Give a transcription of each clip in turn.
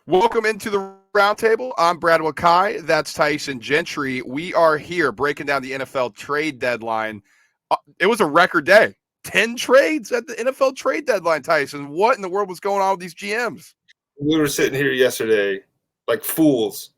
Welcome into the roundtable. I'm Brad Wakai. That's Tyson Gentry. We are here breaking down the NFL trade deadline. It was a record day. 10 trades at the NFL trade deadline, Tyson. What in the world was going on with these GMs? We were sitting here yesterday like fools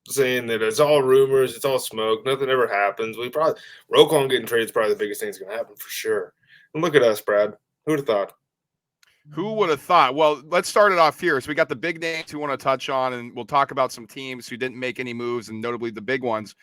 saying that it's all rumors, it's all smoke, nothing ever happens. Roquan getting traded is probably the biggest thing that's going to happen for sure. And look at us, Brad. Who would have thought? Who would have thought? Well, let's start it off here. So we got the big names we want to touch on, and we'll talk about some teams who didn't make any moves, and notably the big ones.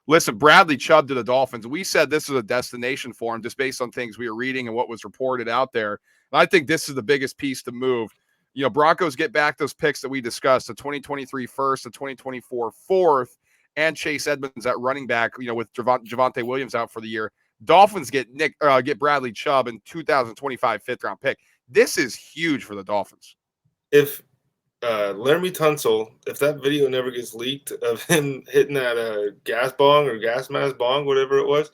Listen, Bradley Chubb to the Dolphins. We said this is a destination for him just based on things we were reading and what was reported out there. And I think this is the biggest piece to move. You know, Broncos get back those picks that we discussed, the 2023 first, the 2024 fourth, and Chase Edmonds at running back, you know, with Javonte Williams out for the year. Dolphins get Bradley Chubb in 2025 fifth-round pick. This is huge for the Dolphins. If Laramie Tunsil, if that video never gets leaked of him hitting that gas bong or gas mask bong, whatever it was,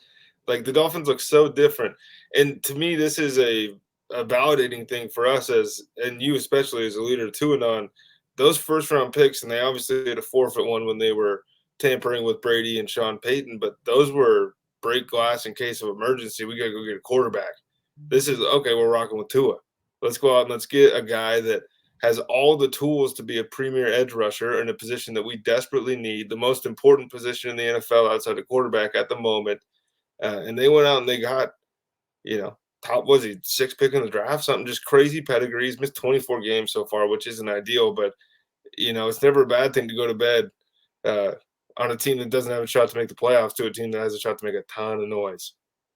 like the Dolphins look so different. And to me, this is a validating thing for us and you especially as a leader to and on those first round picks. And they obviously had a forfeit one when they were tampering with Brady and Sean Payton, but those were break glass in case of emergency. We got to go get a quarterback. This is okay. We're rocking with Tua. Let's go out and let's get a guy that has all the tools to be a premier edge rusher in a position that we desperately need, the most important position in the NFL outside of quarterback at the moment. And they went out and they got, top, was he 6th pick in the draft? Something just crazy pedigree. He's missed 24 games so far, which isn't ideal, but, it's never a bad thing to go to bed on a team that doesn't have a shot to make the playoffs to a team that has a shot to make a ton of noise.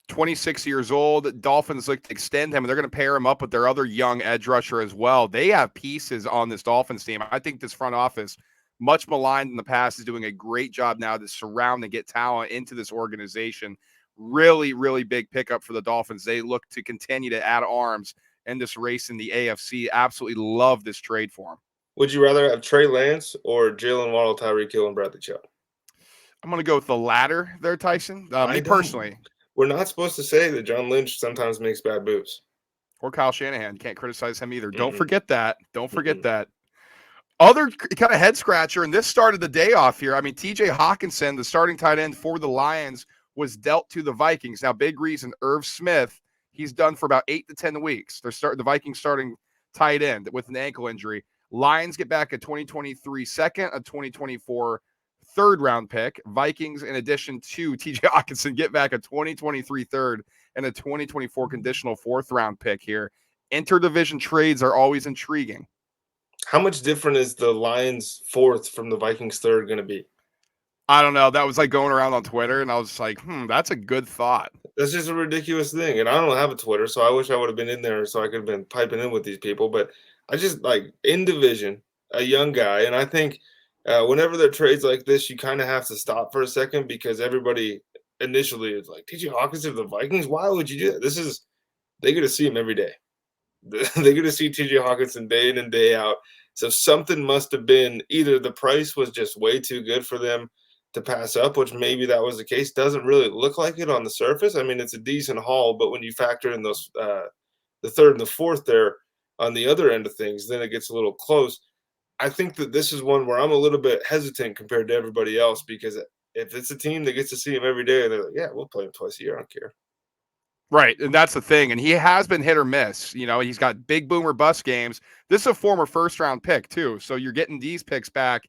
26 years old. Dolphins look to extend him, and they're going to pair him up with their other young edge rusher as well. They have pieces on this Dolphins team. I think this front office, much maligned in the past, is doing a great job now to surround and get talent into this organization. Really, really big pickup for the Dolphins. They look to continue to add arms in this race in the AFC. Absolutely love this trade for him. Would you rather have Trey Lance or Jalen Waddle, Tyreek Hill, and Bradley Chubb? I'm going to go with the latter there, Tyson. Me personally. We're not supposed to say that John Lynch sometimes makes bad moves. Or Kyle Shanahan. Can't criticize him either. Don't forget that. Don't forget that. Other kind of head scratcher, and this started the day off here. I mean, TJ Hawkinson, the starting tight end for the Lions, was dealt to the Vikings. Now, big reason, Irv Smith, he's done for about 8 to 10 weeks. The Vikings starting tight end with an ankle injury. Lions get back a 2023 second, a 2024 third-round pick. Vikings, in addition to TJ Hawkinson, get back a 2023 third and a 2024 conditional fourth-round pick here. Interdivision trades are always intriguing. How much different is the Lions fourth from the Vikings third going to be? I don't know. That was like going around on Twitter, and I was like, that's a good thought. That's just a ridiculous thing. And I don't have a Twitter, so I wish I would have been in there so I could have been piping in with these people. But I just like in division, a young guy. And I think whenever there are trades like this, you kind of have to stop for a second because everybody initially is like, TJ Hawkinson to the Vikings? Why would you do that? They get to see him every day. They get to see TJ Hawkinson day in and day out. So something must have been either the price was just way too good for them to pass up, which maybe that was the case. Doesn't really look like it on the surface. I mean, it's a decent haul, but when you factor in those the third and the fourth there on the other end of things, then it gets a little close. I think that this is one where I'm a little bit hesitant compared to everybody else because if it's a team that gets to see him every day, they're like, yeah, we'll play him twice a year. I don't care. Right, and that's the thing. And he has been hit or miss. You know, he's got big boomer bust games. This is a former first-round pick, too. So you're getting these picks back.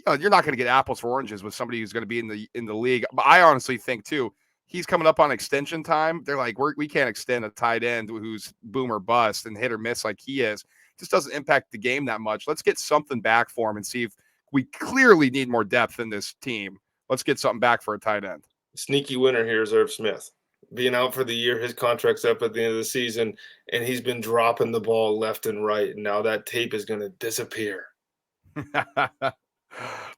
You're not going to get apples for oranges with somebody who's going to be in the league. But I honestly think, too, he's coming up on extension time. They're like, we can't extend a tight end who's boomer bust and hit or miss like he is. Just doesn't impact the game that much. Let's get something back for him and see if we clearly need more depth in this team. Let's get something back for a tight end. Sneaky winner here is Irv Smith. Being out for the year, his contract's up at the end of the season, and he's been dropping the ball left and right. And now that tape is going to disappear.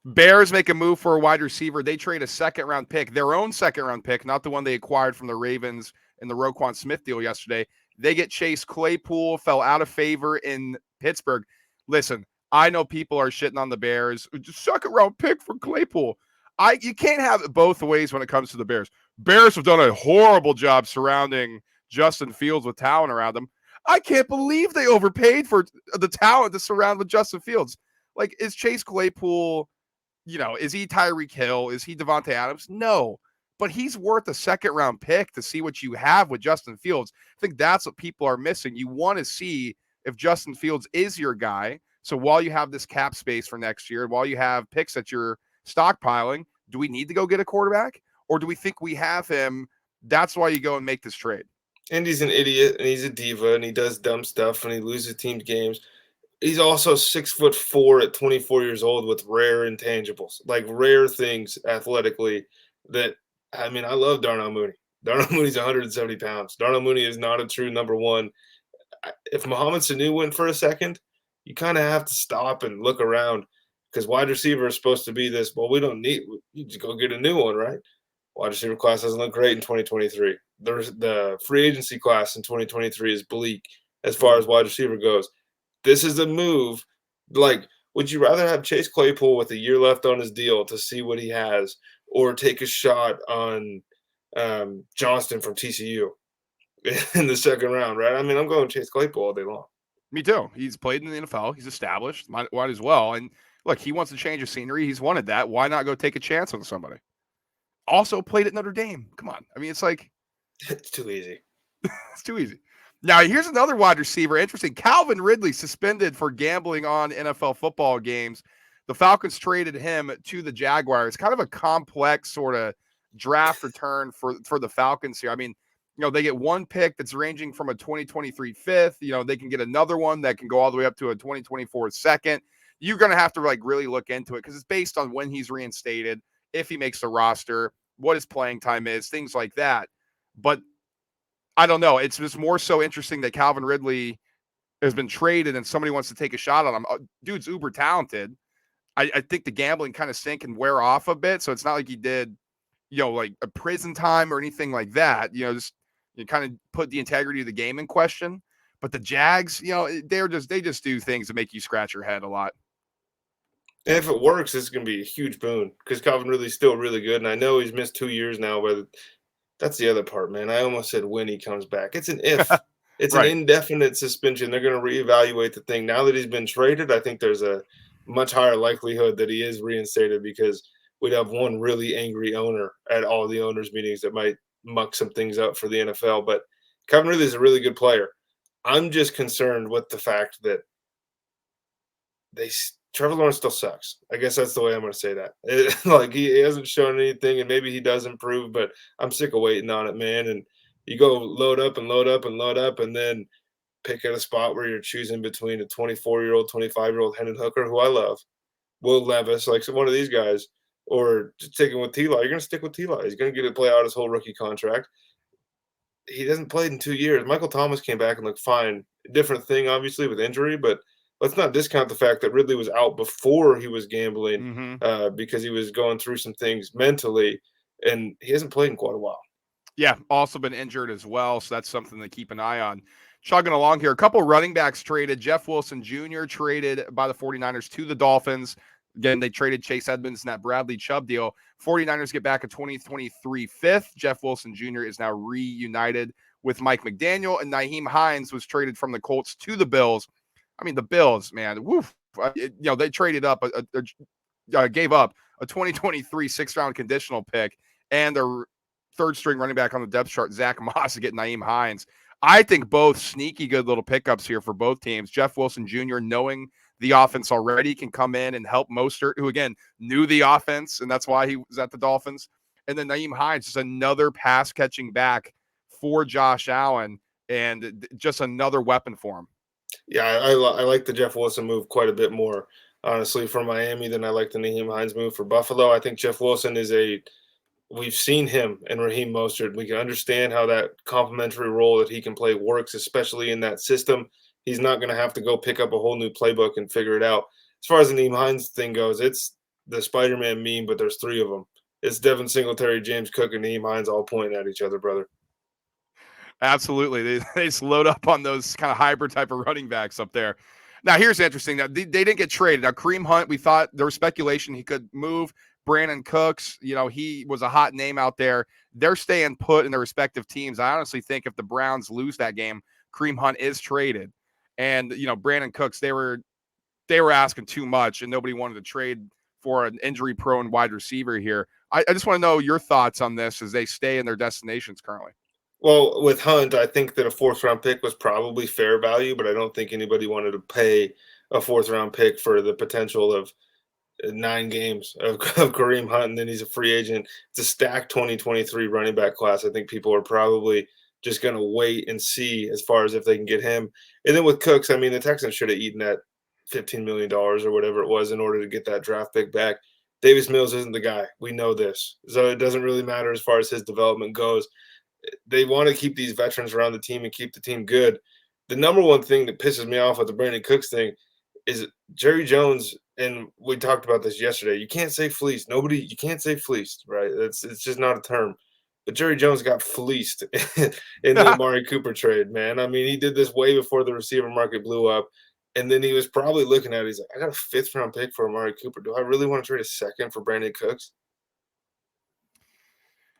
Bears make a move for a wide receiver. They trade a second-round pick, their own second-round pick, not the one they acquired from the Ravens in the Roquan Smith deal yesterday. They get Chase Claypool, fell out of favor in Pittsburgh. Listen, I know people are shitting on the Bears. Second-round pick for Claypool. You can't have it both ways when it comes to the Bears. Bears have done a horrible job surrounding Justin Fields with talent around them. I can't believe they overpaid for the talent to surround with Justin Fields. Like, is Chase Claypool, is he Tyreek Hill? Is he Devontae Adams? No. But he's worth a second-round pick to see what you have with Justin Fields. I think that's what people are missing. You want to see if Justin Fields is your guy. So while you have this cap space for next year, while you have picks that you're stockpiling, do we need to go get a quarterback? Or do we think we have him? That's why you go and make this trade. And he's an idiot, and he's a diva, and he does dumb stuff, and he loses team games. He's also 6'4" at 24 years old with rare intangibles, like rare things athletically. That I mean, I love Darnell Mooney. Darnell Mooney's 170 pounds. Darnell Mooney is not a true number one. If Mohamed Sanu went for a second, you kind of have to stop and look around because wide receiver is supposed to be this. Well, we don't need. You just go get a new one, right? Wide receiver class doesn't look great in 2023. The free agency class in 2023 is bleak as far as wide receiver goes. This is a move. Like, would you rather have Chase Claypool with a year left on his deal to see what he has, or take a shot on Johnston from TCU in the second round? Right? I mean, I'm going Chase Claypool all day long. Me too. He's played in the NFL. He's established. Might as well. And look, he wants to change of scenery. He's wanted that. Why not go take a chance on somebody? Also played at Notre Dame. Come on. I mean, it's like it's too easy. It's too easy. Now, here's another wide receiver. Interesting. Calvin Ridley suspended for gambling on NFL football games. The Falcons traded him to the Jaguars. Kind of a complex sort of draft return for the Falcons here. I mean, they get one pick that's ranging from a 2023 fifth. They can get another one that can go all the way up to a 2024 second. You're going to have to really look into it because it's based on when he's reinstated, if he makes the roster, what his playing time is, things like that. But I don't know. It's just more so interesting that Calvin Ridley has been traded and somebody wants to take a shot on him. Dude's uber talented. I think the gambling kind of sink and wear off a bit. So it's not like he did, like a prison time or anything like that. Just you kind of put the integrity of the game in question. But the Jags, they just do things that make you scratch your head a lot. And if it works, it's going to be a huge boon because Calvin Ridley's still really good. And I know he's missed 2 years now, but that's the other part, man. I almost said when he comes back. It's an if. It's right. An indefinite suspension. They're going to reevaluate the thing. Now that he's been traded, I think there's a much higher likelihood that he is reinstated because we'd have one really angry owner at all the owners' meetings that might muck some things up for the NFL. But Calvin Ridley is a really good player. I'm just concerned with the fact that Trevor Lawrence still sucks. I guess that's the way I'm going to say that. Like he hasn't shown anything, and maybe he does improve, but I'm sick of waiting on it, man. And you go load up and load up and load up, and then pick at a spot where you're choosing between a 24-year-old, 25-year-old Hendon Hooker, who I love, Will Levis, like one of these guys, or just taking with T-Law. You're going to stick with T-Law. He's going to get to play out his whole rookie contract. He hasn't played in 2 years. Michael Thomas came back and looked fine. Different thing, obviously, with injury, but let's not discount the fact that Ridley was out before he was gambling because he was going through some things mentally, and he hasn't played in quite a while. Yeah, also been injured as well, so that's something to keep an eye on. Chugging along here, a couple running backs traded. Jeff Wilson Jr. traded by the 49ers to the Dolphins. Again, they traded Chase Edmonds in that Bradley Chubb deal. 49ers get back a 2023 fifth. Jeff Wilson Jr. is now reunited with Mike McDaniel, and Nyheim Hines was traded from the Colts to the Bills. I mean, the Bills, man, woof. They traded up, gave up a 2023 sixth-round conditional pick and their third-string running back on the depth chart, Zach Moss, to get Nyheim Hines. I think both sneaky good little pickups here for both teams. Jeff Wilson Jr., knowing the offense already, can come in and help Mostert, who, again, knew the offense, and that's why he was at the Dolphins. And then Nyheim Hines, just another pass-catching back for Josh Allen, and just another weapon for him. Yeah, I like the Jeff Wilson move quite a bit more, honestly, for Miami than I like the Nyheim Hines move for Buffalo. I think Jeff Wilson is we've seen him and Raheem Mostert. We can understand how that complementary role that he can play works, especially in that system. He's not going to have to go pick up a whole new playbook and figure it out. As far as the Nyheim Hines thing goes, it's the Spider-Man meme, but there's three of them. It's Devin Singletary, James Cook, and Nyheim Hines all pointing at each other, brother. Absolutely. They just load up on those kind of hybrid type of running backs up there. Now, here's interesting. Now, they didn't get traded. Now, Kareem Hunt, we thought there was speculation he could move. Brandon Cooks, he was a hot name out there. They're staying put in their respective teams. I honestly think if the Browns lose that game, Kareem Hunt is traded. And, Brandon Cooks, they were they were asking too much and nobody wanted to trade for an injury-prone wide receiver here. I just want to know your thoughts on this as they stay in their destinations currently. Well, with Hunt, I think that a 4th-round pick was probably fair value, but I don't think anybody wanted to pay a 4th-round pick for the potential of 9 games of Kareem Hunt, and then he's a free agent. It's a stacked 2023 running back class. I think people are probably just going to wait and see as far as if they can get him. And then with Cooks, I mean, the Texans should have eaten that $15 million or whatever it was in order to get that draft pick back. Davis Mills isn't the guy. We know this. So it doesn't really matter as far as his development goes. They want to keep these veterans around the team and keep the team good. The number one thing that pisses me off with the Brandon Cooks thing is Jerry Jones, and we talked about this yesterday. You can't say fleeced. You can't say fleeced, right? It's just not a term. But Jerry Jones got fleeced in the Amari Cooper trade, man. I mean, he did this way before the receiver market blew up. And then he was probably looking at it. He's like, I got a 5th-round pick for Amari Cooper. Do I really want to trade a 2nd for Brandon Cooks?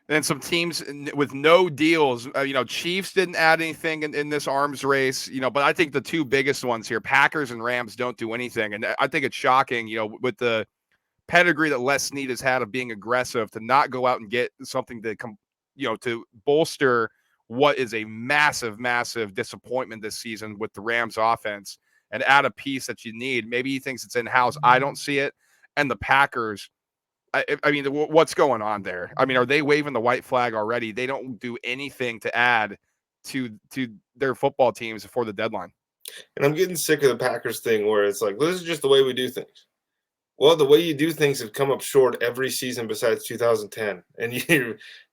And some teams with no deals, Chiefs didn't add anything in this arms race, but I think the two biggest ones here, Packers and Rams, don't do anything. And I think it's shocking, with the pedigree that Les Snead has had of being aggressive, to not go out and get something to bolster what is a massive, massive disappointment this season with the Rams offense, and add a piece that you need. Maybe he thinks it's in-house. I don't see it. And the Packers, I mean, what's going on there? I mean, are they waving the white flag already? They don't do anything to add to their football teams before the deadline. And I'm getting sick of the Packers thing where it's like, this is just the way we do things. Well, the way you do things have come up short every season besides 2010. And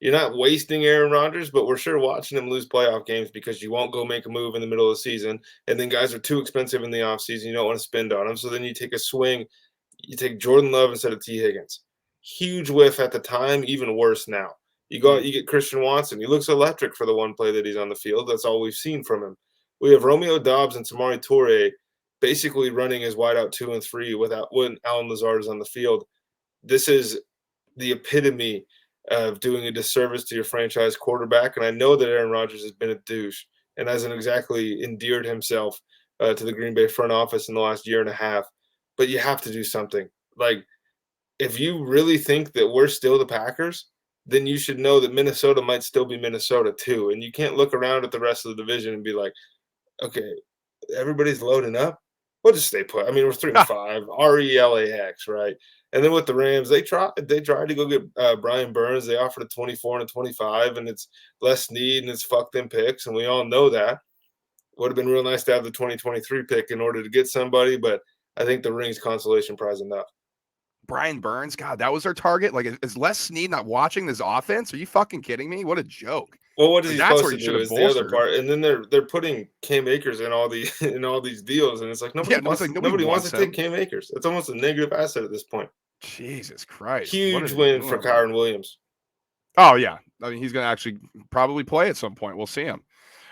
you're not wasting Aaron Rodgers, but we're sure watching him lose playoff games because you won't go make a move in the middle of the season. And then guys are too expensive in the offseason. You don't want to spend on them. So then you take a swing. You take Jordan Love instead of T. Higgins. Huge whiff at the time, even worse now. You go out, you get Christian Watson. He looks electric for the one play that he's on the field. That's all we've seen from him. We have Romeo Doubs and Tamari Toure basically running as wideout 2 and 3 when Alan Lazard is on the field. This is the epitome of doing a disservice to your franchise quarterback. And I know that Aaron Rodgers has been a douche and hasn't exactly endeared himself to the Green Bay front office in the last year and a half. But you have to do something. Like, if you really think that we're still the Packers, then you should know that Minnesota might still be Minnesota too. And you can't look around at the rest of the division and be like, okay, everybody's loading up. We'll just stay put. I mean, we're 3-5, RELAX, right? And then with the Rams, they tried to go get Brian Burns. They offered a 24 and a 25, and it's Les Snead, and it's fuck them picks, and we all know that. Would have been real nice to have the 2023 pick in order to get somebody, but I think the ring's consolation prize enough. Brian Burns, God, that was their target. Like, is Les Snead not watching this offense? Are you fucking kidding me? What a joke. Well, what is he supposed to do is the other part, and then they're putting Cam Akers in all these deals, and it's like nobody wants to take Cam Akers. It's almost a negative asset at this point. Jesus Christ! Huge win for Kyren Williams. Oh yeah, I mean he's going to actually probably play at some point. We'll see him.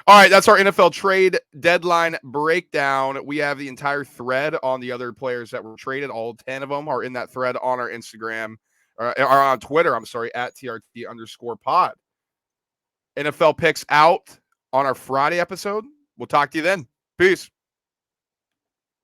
All right, that's our NFL trade deadline breakdown. We have the entire thread on the other players that were traded. All 10 of them are in that thread on our Instagram, or on Twitter. I'm sorry, at @TRT_pod. NFL picks out on our Friday episode. We'll talk to you then. Peace.